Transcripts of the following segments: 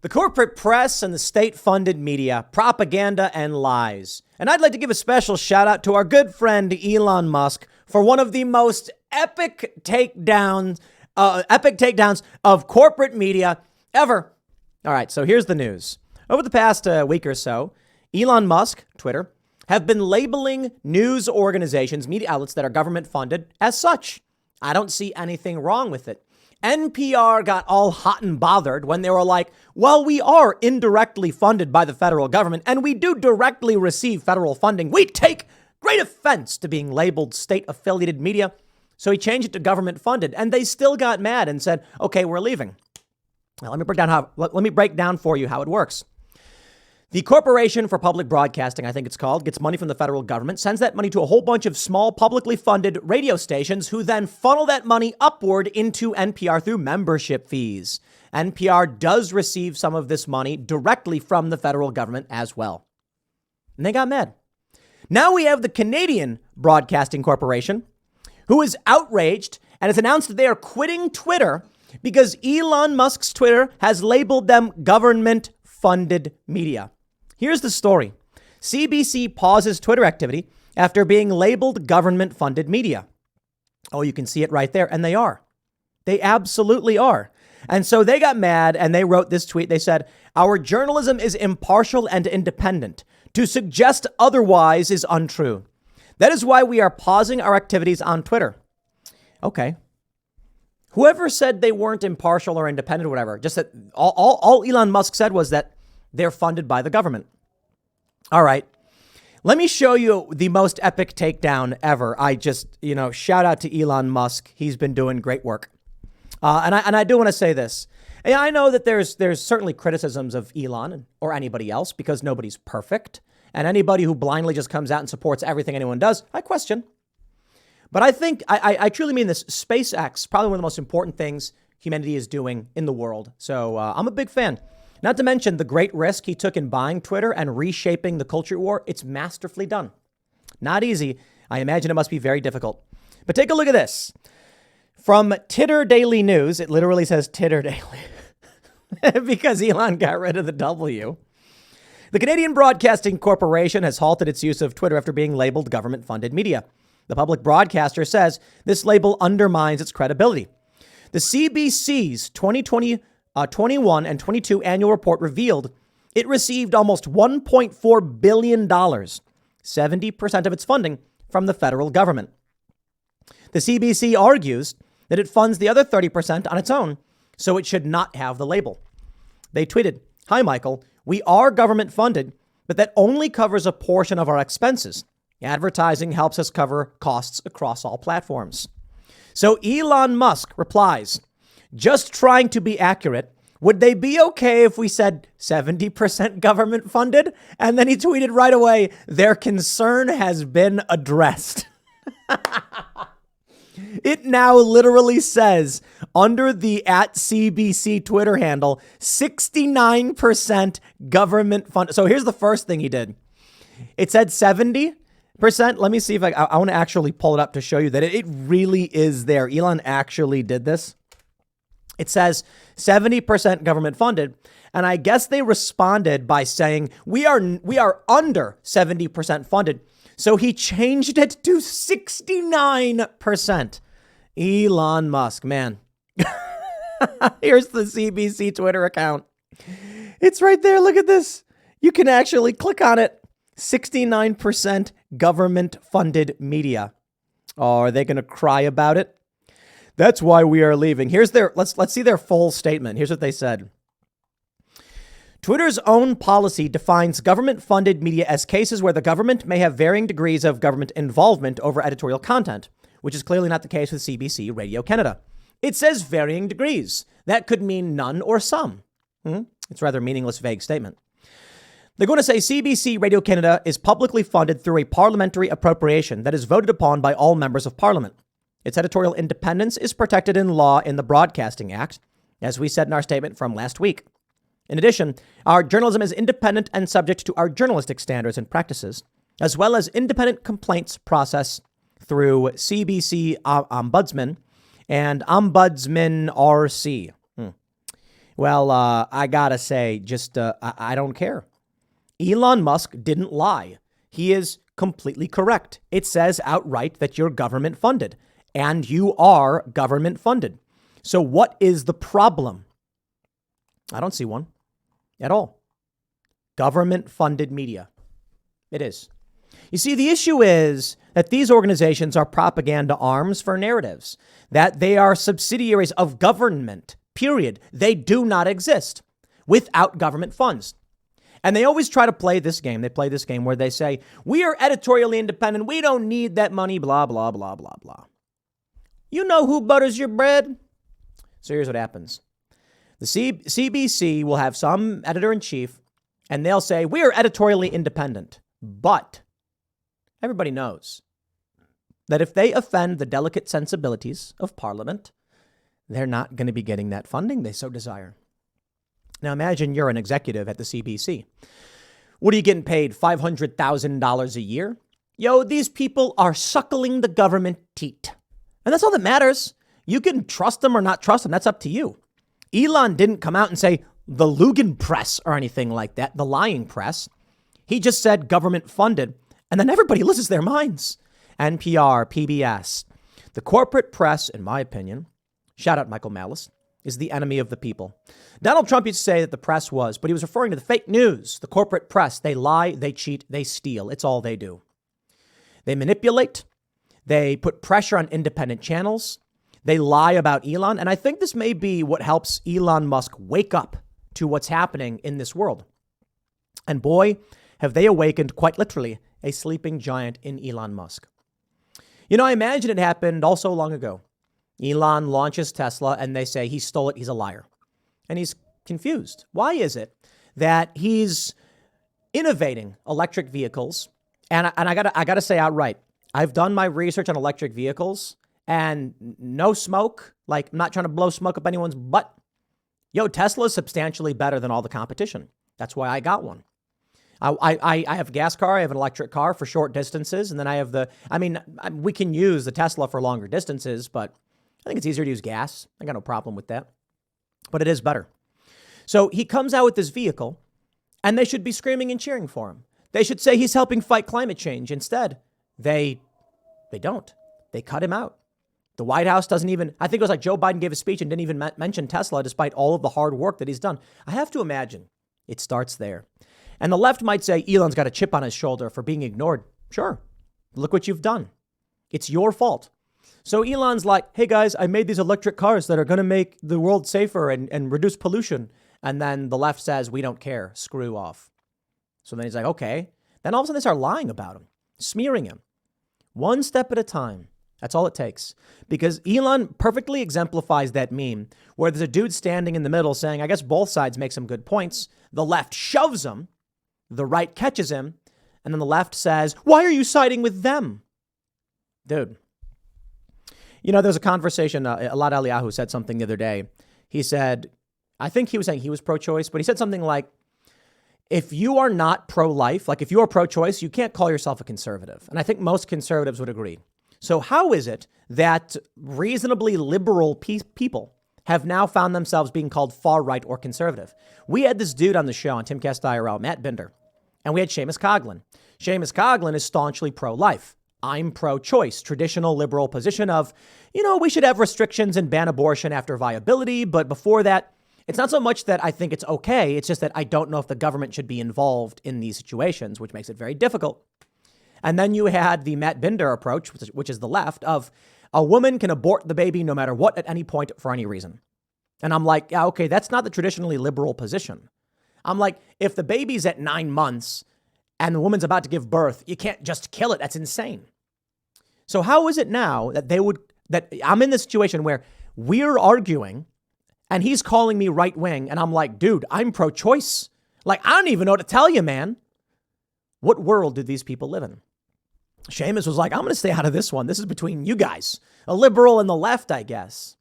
The corporate press and the state-funded media, propaganda and lies. And I'd like to give a special shout out to our good friend Elon Musk for one of the most epic takedowns of corporate media ever. All right, so here's the news. Over the past week or so, Elon Musk, Twitter, have been labeling news organizations, media outlets that are government funded as such. I don't see anything wrong with it. NPR got all hot and bothered when they were like, well, we are indirectly funded by the federal government and we do directly receive federal funding. We take great offense to being labeled state affiliated media. So he changed it to government funded and they still got mad and said, OK, we're leaving. Now, let me break down for you how it works. The Corporation for Public Broadcasting, I think it's called, gets money from the federal government, sends that money to a whole bunch of small publicly funded radio stations who then funnel that money upward into NPR through membership fees. NPR does receive some of this money directly from the federal government as well. And they got mad. Now we have the Canadian Broadcasting Corporation, who is outraged and has announced that they are quitting Twitter because Elon Musk's Twitter has labeled them government-funded media. Here's the story. CBC pauses Twitter activity after being labeled government-funded media. Oh, you can see it right there. And they are. They absolutely are. And so they got mad and they wrote this tweet. They said, our journalism is impartial and independent. To suggest otherwise is untrue. That is why we are pausing our activities on Twitter. Okay. Whoever said they weren't impartial or independent or whatever, just that all Elon Musk said was that they're funded by the government. All right. Let me show you the most epic takedown ever. I just, shout out to Elon Musk. He's been doing great work. And I do want to say this. And I know that there's certainly criticisms of Elon or anybody else because nobody's perfect. And anybody who blindly just comes out and supports everything anyone does, I question. But I think I truly mean this. SpaceX, probably one of the most important things humanity is doing in the world. So I'm a big fan. Not to mention the great risk he took in buying Twitter and reshaping the culture war. It's masterfully done. Not easy. I imagine it must be very difficult. But take a look at this. From Titter Daily News, it literally says Titter Daily because Elon got rid of the W. The Canadian Broadcasting Corporation has halted its use of Twitter after being labeled government-funded media. The public broadcaster says this label undermines its credibility. The CBC's 2021 and 22 annual report revealed it received almost $1.4 billion, 70% of its funding from the federal government. The CBC argues that it funds the other 30% on its own, so it should not have the label. They tweeted, "Hi, Michael, we are government funded, but that only covers a portion of our expenses. Advertising helps us cover costs across all platforms." So Elon Musk replies, just trying to be accurate, would they be okay if we said 70% government funded? And then he tweeted right away, their concern has been addressed. It now literally says under the @CBC Twitter handle, 69% government funded. So here's the first thing he did. It said 70%. Let me see if I want to actually pull it up to show you that it really is there. Elon actually did this. It says 70% government funded. And I guess they responded by saying we are under 70% funded. So he changed it to 69%. Elon Musk, man. Here's the CBC Twitter account. It's right there. Look at this. You can actually click on it. 69% government funded media. Oh, are they going to cry about it? That's why we are leaving. Here's let's see their full statement. Here's what they said. Twitter's own policy defines government-funded media as cases where the government may have varying degrees of government involvement over editorial content, which is clearly not the case with CBC Radio Canada. It says varying degrees. That could mean none or some. It's a rather meaningless, vague statement. They're going to say CBC Radio Canada is publicly funded through a parliamentary appropriation that is voted upon by all members of parliament. Its editorial independence is protected in law in the Broadcasting Act, as we said in our statement from last week. In addition, our journalism is independent and subject to our journalistic standards and practices, as well as independent complaints process through CBC Ombudsman and Ombudsman RC. Well, I gotta say, I don't care. Elon Musk didn't lie. He is completely correct. It says outright that you're government funded, and you are government funded. So what is the problem? I don't see one at all. Government funded media. It is. You see, the issue is that these organizations are propaganda arms for narratives, that they are subsidiaries of government, period. They do not exist without government funds. And they always try to play this game. They play this game where they say, we are editorially independent. We don't need that money, blah, blah, blah, blah, blah. You know who butters your bread? So here's what happens. The CBC will have some editor-in-chief, and they'll say, we are editorially independent. But everybody knows that if they offend the delicate sensibilities of Parliament, they're not going to be getting that funding they so desire. Now, imagine you're an executive at the CBC. What are you getting paid? $500,000 a year? Yo, these people are suckling the government teat. And that's all that matters. You can trust them or not trust them. That's up to you. Elon didn't come out and say the Lugan press or anything like that, the lying press. He just said government funded. And then everybody loses their minds. NPR, PBS. The corporate press, in my opinion, shout out Michael Malice, is the enemy of the people. Donald Trump used to say that the press was, but he was referring to the fake news, the corporate press. They lie, they cheat, they steal. It's all they do. They manipulate. They put pressure on independent channels. They lie about Elon. And I think this may be what helps Elon Musk wake up to what's happening in this world. And boy, have they awakened, quite literally, a sleeping giant in Elon Musk. You know, I imagine it happened all so long ago. Elon launches Tesla and they say he stole it. He's a liar. And he's confused. Why is it that he's innovating electric vehicles? And I gotta say outright, I've done my research on electric vehicles and no smoke. Like, I'm not trying to blow smoke up anyone's butt. Yo, Tesla is substantially better than all the competition. That's why I got one. I have a gas car. I have an electric car for short distances. And then I have we can use the Tesla for longer distances, but I think it's easier to use gas. I got no problem with that. But it is better. So he comes out with this vehicle and they should be screaming and cheering for him. They should say he's helping fight climate change. Instead, they don't. They cut him out. The White House doesn't even, I think it was like Joe Biden gave a speech and didn't even mention Tesla despite all of the hard work that he's done. I have to imagine it starts there. And the left might say Elon's got a chip on his shoulder for being ignored. Sure. Look what you've done. It's your fault. So Elon's like, hey guys, I made these electric cars that are going to make the world safer and reduce pollution. And then the left says, we don't care. Screw off. So then he's like, okay. Then all of a sudden they start lying about him, smearing him. One step at a time. That's all it takes. Because Elon perfectly exemplifies that meme where there's a dude standing in the middle saying, I guess both sides make some good points. The left shoves him. The right catches him. And then the left says, why are you siding with them? Dude. You know, there's a conversation. Elad Eliyahu said something the other day. He said, I think he was saying he was pro-choice, but he said something like, if you are not pro-life, like if you are pro-choice, you can't call yourself a conservative. And I think most conservatives would agree. So how is it that reasonably liberal people have now found themselves being called far-right or conservative? We had this dude on the show on Timcast IRL, Matt Binder, and we had Seamus Coughlin. Seamus Coughlin is staunchly pro-life. I'm pro-choice, traditional liberal position of, we should have restrictions and ban abortion after viability. But before that, it's not so much that I think it's okay. It's just that I don't know if the government should be involved in these situations, which makes it very difficult. And then you had the Matt Binder approach, which is the left, of a woman can abort the baby no matter what at any point for any reason. And I'm like, yeah, okay, that's not the traditionally liberal position. I'm like, if the baby's at 9 months and the woman's about to give birth, you can't just kill it. That's insane. So how is it now that I'm in this situation where we're arguing and he's calling me right wing and I'm like, dude, I'm pro-choice. Like, I don't even know what to tell you, man. What world do these people live in? Seamus was like, I'm going to stay out of this one. This is between you guys, a liberal and the left, I guess.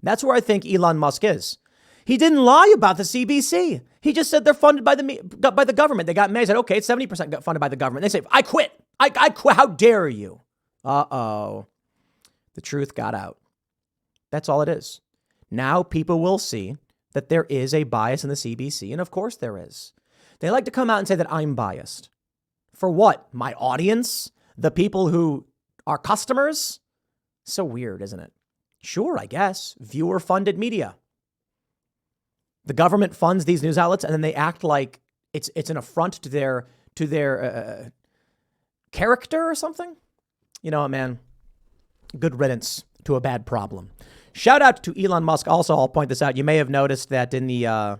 That's where I think Elon Musk is. He didn't lie about the CBC. He just said they're funded by the government. They got mad. He said, okay, it's 70% funded by the government. They say, I quit. I quit. How dare you? Uh-oh. The truth got out. That's all it is. Now people will see that there is a bias in the CBC, and of course there is. They like to come out and say that I'm biased. For what? My audience? The people who are customers? So weird, isn't it? Sure, I guess. Viewer-funded media. The government funds these news outlets, and then they act like it's an affront to their character or something. You know what, man? Good riddance to a bad problem. Shout out to Elon Musk. Also, I'll point this out. You may have noticed that in the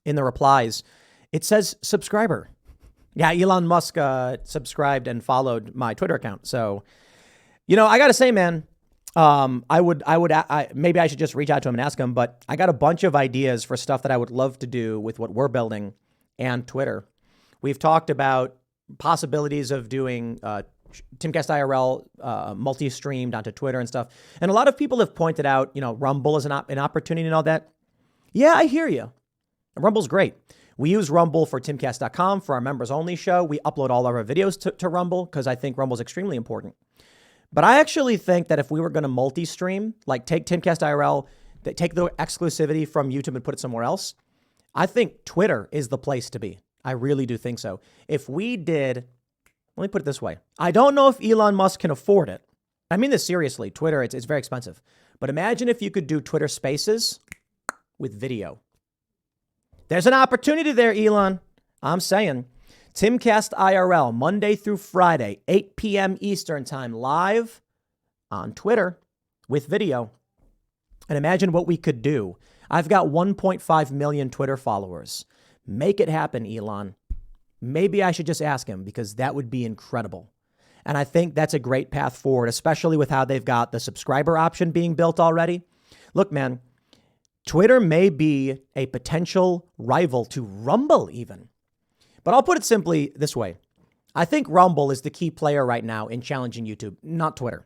replies, it says subscriber. Yeah, Elon Musk subscribed and followed my Twitter account. So, you know, I got to say, man, maybe I should just reach out to him and ask him, but I got a bunch of ideas for stuff that I would love to do with what we're building and Twitter. We've talked about possibilities of doing Timcast IRL multi-streamed onto Twitter and stuff. And a lot of people have pointed out, you know, Rumble is an opportunity and all that. Yeah, I hear you. Rumble's great. We use Rumble for Timcast.com for our members only show. We upload all of our videos to Rumble because I think Rumble's extremely important. But I actually think that if we were going to multi-stream, like take Timcast IRL, take the exclusivity from YouTube and put it somewhere else, I think Twitter is the place to be. I really do think so. If we did, let me put it this way. I don't know if Elon Musk can afford it. I mean this seriously. Twitter, it's very expensive. But imagine if you could do Twitter Spaces with video. There's an opportunity there, Elon. I'm saying. Timcast IRL, Monday through Friday, 8 p.m. Eastern time, live on Twitter with video. And imagine what we could do. I've got 1.5 million Twitter followers. Make it happen, Elon. Maybe I should just ask him because that would be incredible. And I think that's a great path forward, especially with how they've got the subscriber option being built already. Look, man, Twitter may be a potential rival to Rumble even. But I'll put it simply this way. I think Rumble is the key player right now in challenging YouTube, not Twitter.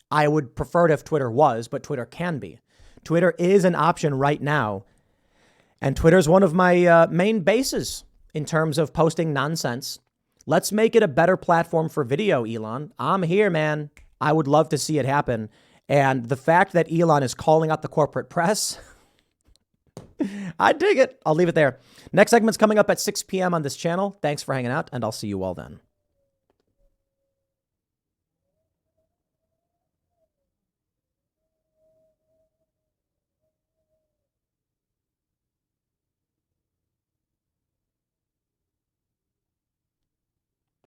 I would prefer it if Twitter was, but Twitter can be. Twitter is an option right now. And Twitter is one of my main bases in terms of posting nonsense. Let's make it a better platform for video, Elon. I'm here, man. I would love to see it happen. And the fact that Elon is calling out the corporate press, I dig it. I'll leave it there. Next segment's coming up at 6 p.m. on this channel. Thanks for hanging out, and I'll see you all then.